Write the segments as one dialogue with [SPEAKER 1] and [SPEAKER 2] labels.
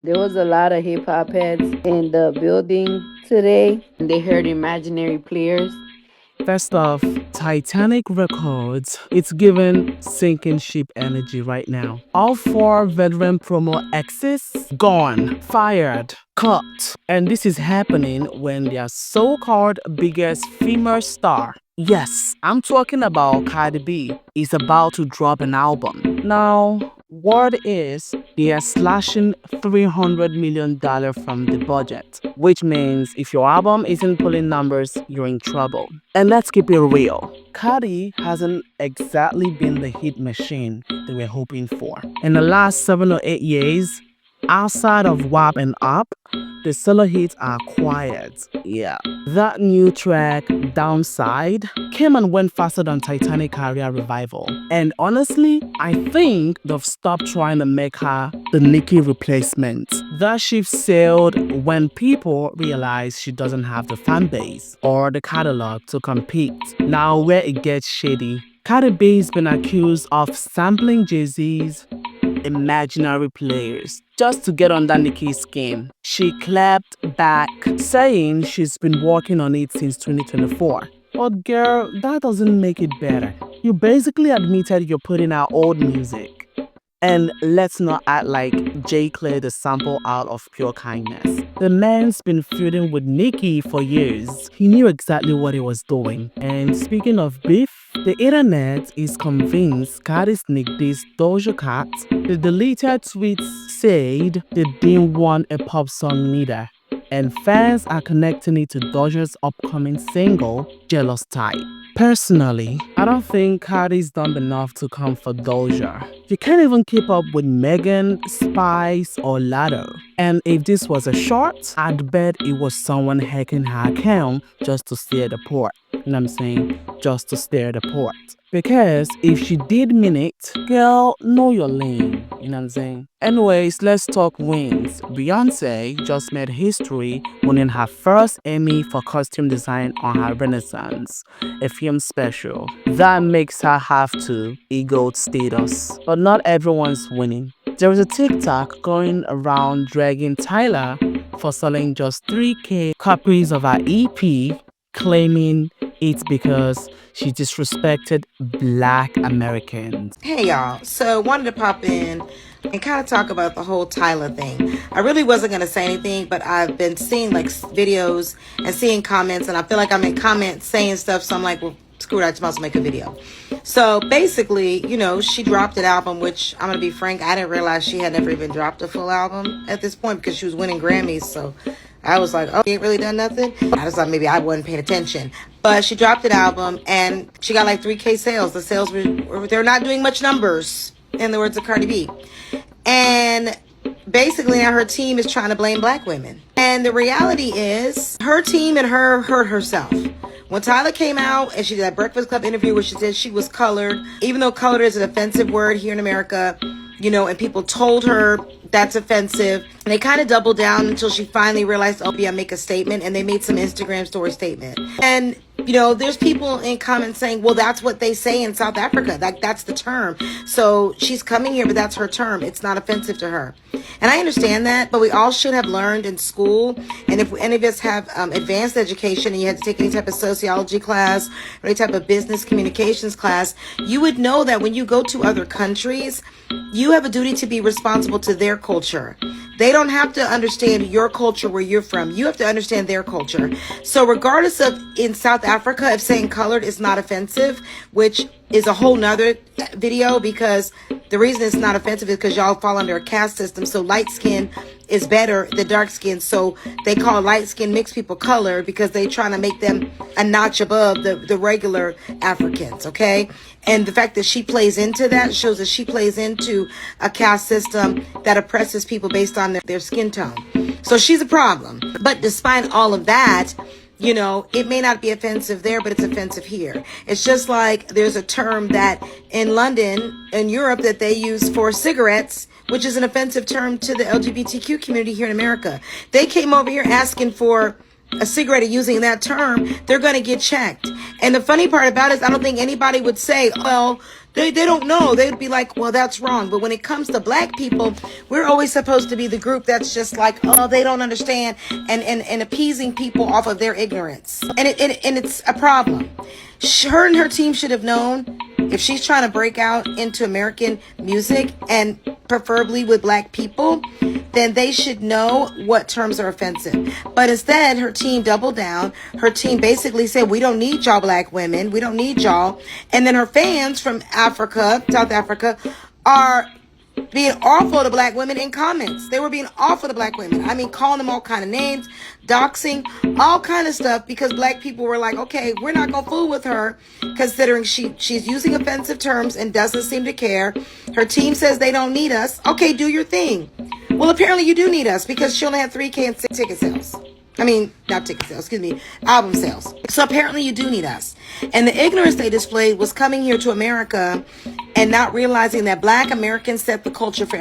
[SPEAKER 1] There was a lot of hip hop heads in the building today. They heard imaginary players.
[SPEAKER 2] First off, Titanic Records, it's giving sinking ship energy right now. All four veteran promo exes gone, fired, cut. And this is happening when their so-called biggest female star, yes, I'm talking about Cardi B, is about to drop an album. Now, word is they are slashing $300 million from the budget, which means if your album isn't pulling numbers, you're in trouble. And let's keep it real. Cardi hasn't exactly been the hit machine they were hoping for. In the last 7 or 8 years, outside of WAP and UP, the solo hits are quiet. Yeah. That new track, Downside, came and went faster than Titanic career revival. And honestly, I think they've stopped trying to make her the Nicki replacement. That ship sailed when people realized she doesn't have the fan base or the catalog to compete. Now where it gets shady, Cardi B's been accused of sampling Jay-Z's imaginary players just to get under Nicki's skin. She clapped back, saying she's been working on it since 2024. But girl, that doesn't make it better. You basically admitted you're putting out old music. And let's not act like Jay cleared the sample out of pure kindness. The man's been feuding with Nicki for years. He knew exactly what he was doing. And speaking of beef, the internet is convinced Cardi sneaked this Doja Cat. The deleted tweets said they didn't want a pop song neither. And fans are connecting it to Doja's upcoming single, Jealous Type. Personally, I don't think Cardi's done enough to come for Doja. You can't even keep up with Megan, Spice, or Latto. And if this was a short, I'd bet it was someone hacking her account just to steer the port. You know what I'm saying? Just to steer the port. Because if she did mean it, girl, know your lane. You know what I'm saying? Anyways, let's talk wins. Beyoncé just made history winning her first Emmy for costume design on her Renaissance, a film special. That makes her have to EGOT status. But not everyone's winning. There is a TikTok going around dragging Tyla for selling just 3K copies of her EP, claiming it's because she disrespected Black Americans.
[SPEAKER 3] Hey y'all, so wanted to pop in and kind of talk about the whole Tyler thing. I really wasn't going to say anything, but I've been seeing like videos and seeing comments, and I feel like I'm in comments saying stuff, so I'm like, well, screw it, I just must make a video. So basically, she dropped an album, which I'm going to be frank, I didn't realize she had never even dropped a full album at this point because she was winning Grammys, so I was like, oh, she ain't really done nothing. I just thought maybe I wasn't paying attention. But she dropped an album and she got like 3K sales. The sales they're not doing much numbers, in the words of Cardi B. And basically now her team is trying to blame black women. And the reality is her team and her hurt herself. When Tyla came out and she did that Breakfast Club interview where she said she was colored, even though colored is an offensive word here in America, and people told her that's offensive. And they kind of doubled down until she finally realized, oh, yeah, make a statement. And they made some Instagram story statement. And, there's people in comments saying, well, that's what they say in South Africa. That's the term. So she's coming here, but that's her term. It's not offensive to her. And I understand that, but we all should have learned in school. And if any of us have advanced education and you had to take any type of sociology class or any type of business communications class, you would know that when you go to other countries, you have a duty to be responsible to their culture. They don't have to understand your culture where you're from. You have to understand their culture. So regardless of in South Africa, if saying colored is not offensive, which is a whole nother video, because the reason it's not offensive is because y'all fall under a caste system. So light skin is better than dark skin. So they call light skin mixed people colored because they trying to make them a notch above the regular Africans. Okay. And the fact that she plays into that shows that she plays into a caste system that oppresses people based on their skin tone. So she's a problem. But despite all of that, it may not be offensive there, but it's offensive here. It's just like there's a term that in London, in Europe, that they use for cigarettes, which is an offensive term to the LGBTQ community here in America. They came over here asking for a cigarette using that term, they're going to get checked. And the funny part about it is I don't think anybody would say, well, they don't know. They'd be like, well, that's wrong. But when it comes to black people, we're always supposed to be the group that's just like, oh, they don't understand, and appeasing people off of their ignorance. And it's a problem. Her and her team should have known if she's trying to break out into American music and preferably with black people, then they should know what terms are offensive. But instead, her team doubled down. Her team basically said, we don't need y'all black women. We don't need y'all. And then her fans from Africa, South Africa, are being awful to black women in comments. They were being awful to black women. I mean, calling them all kind of names, doxing, all kind of stuff, because black people were like, okay, we're not going to fool with her, considering she's using offensive terms and doesn't seem to care. Her team says they don't need us. Okay, do your thing. Well, apparently you do need us, because she only had 3K in ticket sales. I mean, not ticket sales, excuse me, album sales. So apparently you do need us. And the ignorance they displayed was coming here to America and not realizing that black Americans set the culture for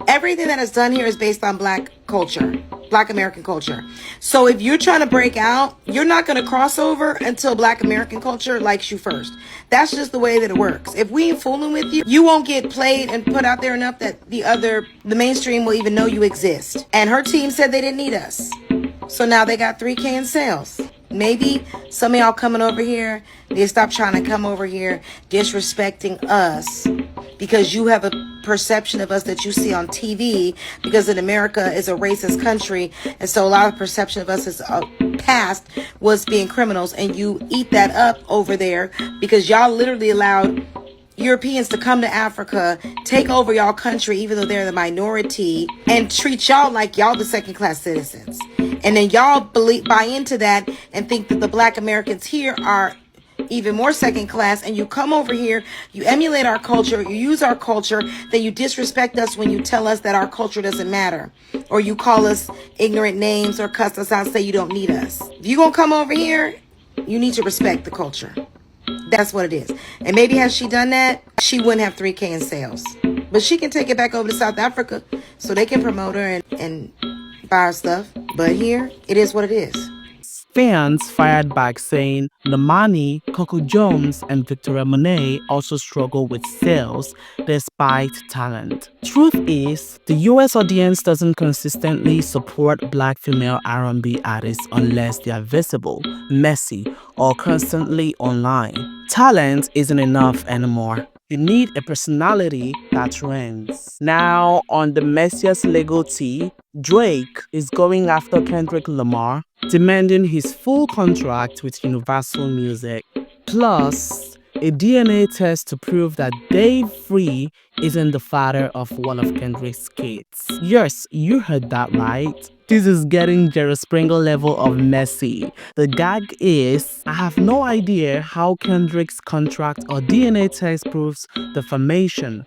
[SPEAKER 3] everything that is done here is based on black culture, black American culture. So if you're trying to break out, you're not going to cross over until black American culture likes you first. That's just the way that it works. If we ain't fooling with you, you won't get played and put out there enough that the mainstream will even know you exist. And her team said they didn't need us. So now they got 3K in sales. Maybe some of y'all coming over here, they stop trying to come over here disrespecting us because you have a perception of us that you see on TV, because in America is a racist country, and so a lot of perception of us is past was being criminals, and you eat that up over there because y'all literally allowed Europeans to come to Africa, take over y'all country, even though they're the minority, and treat y'all like y'all the second-class citizens. And then y'all buy into that and think that the black Americans here are even more second class, and you come over here, you emulate our culture, you use our culture, then you disrespect us when you tell us that our culture doesn't matter, or you call us ignorant names or cuss us out and say you don't need us. If you gonna come over here, you need to respect the culture. That's what it is. And maybe had she done that, she wouldn't have 3K in sales. But she can take it back over to South Africa so they can promote her and buy her stuff. But here, it is what it is.
[SPEAKER 2] Fans fired back saying Normani, Coco Jones, and Victoria Monet also struggle with sales despite talent. Truth is, the US audience doesn't consistently support black female R&B artists unless they are visible, messy, or constantly online. Talent isn't enough anymore. You need a personality that trends. Now, on the messiest Lego tea, Drake is going after Kendrick Lamar, demanding his full contract with Universal Music, plus a DNA test to prove that Dave Free isn't the father of one of Kendrick's kids. Yes, you heard that right. This is getting Jerry Springer level of messy. The gag is, I have no idea how Kendrick's contract or DNA test proves defamation,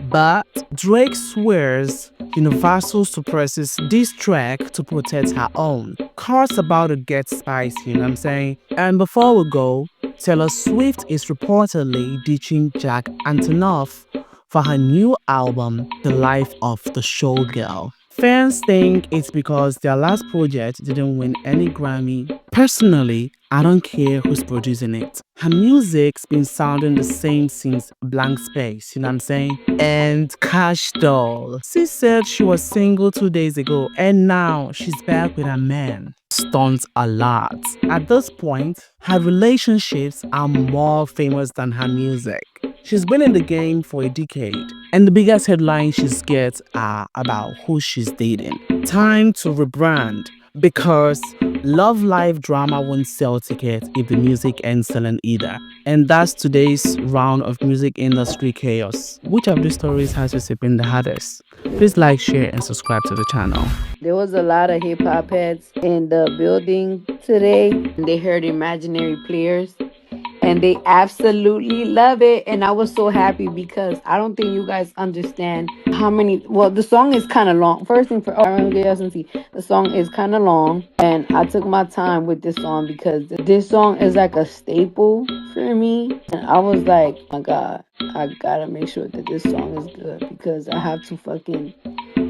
[SPEAKER 2] but Drake swears Universal suppresses this track to protect her own. Car's about to get spicy, you know what I'm saying? And before we go, Taylor Swift is reportedly ditching Jack Antonoff for her new album, The Life of the Showgirl. Fans think it's because their last project didn't win any Grammy. Personally, I don't care who's producing it. Her music's been sounding the same since Blank Space, you know what I'm saying? And Cash Doll. She said she was single 2 days ago and now she's back with her man. Stunts a lot. At this point, her relationships are more famous than her music. She's been in the game for a decade, and the biggest headlines she gets are about who she's dating. Time to rebrand, because Love Live drama won't sell tickets if the music ain't selling either. And that's today's round of music industry chaos. Which of these stories has you sipping the hardest? Please like, share, and subscribe to the channel.
[SPEAKER 1] There was a lot of hip hop heads in the building today. They heard imaginary players and they absolutely love it. And I was so happy because I don't think you guys understand how many. Well, the song is kind of long. First thing for the song is kind of long, and I took my time with this song because this song is like a staple for me. And I was like, oh my God, I gotta make sure that this song is good because I have to fucking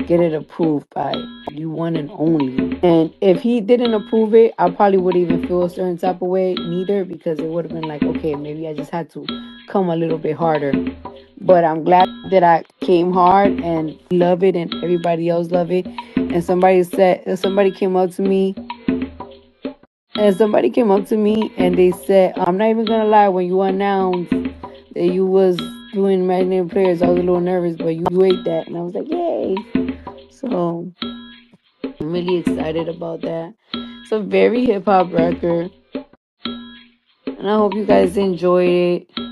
[SPEAKER 1] get it approved by you one and only. And if he didn't approve it, I probably wouldn't even feel a certain type of way neither, because it would have been like, okay, maybe I just had to come a little bit harder. But I'm glad that I came hard, and love it, and everybody else love it. And somebody came up to me, and they said, I'm not even gonna lie, when you announced that you was doing imaginary players, I was a little nervous, but you ate that, and I was like, yay. So I'm really excited about that. It's a very hip hop record, and I hope you guys enjoyed it.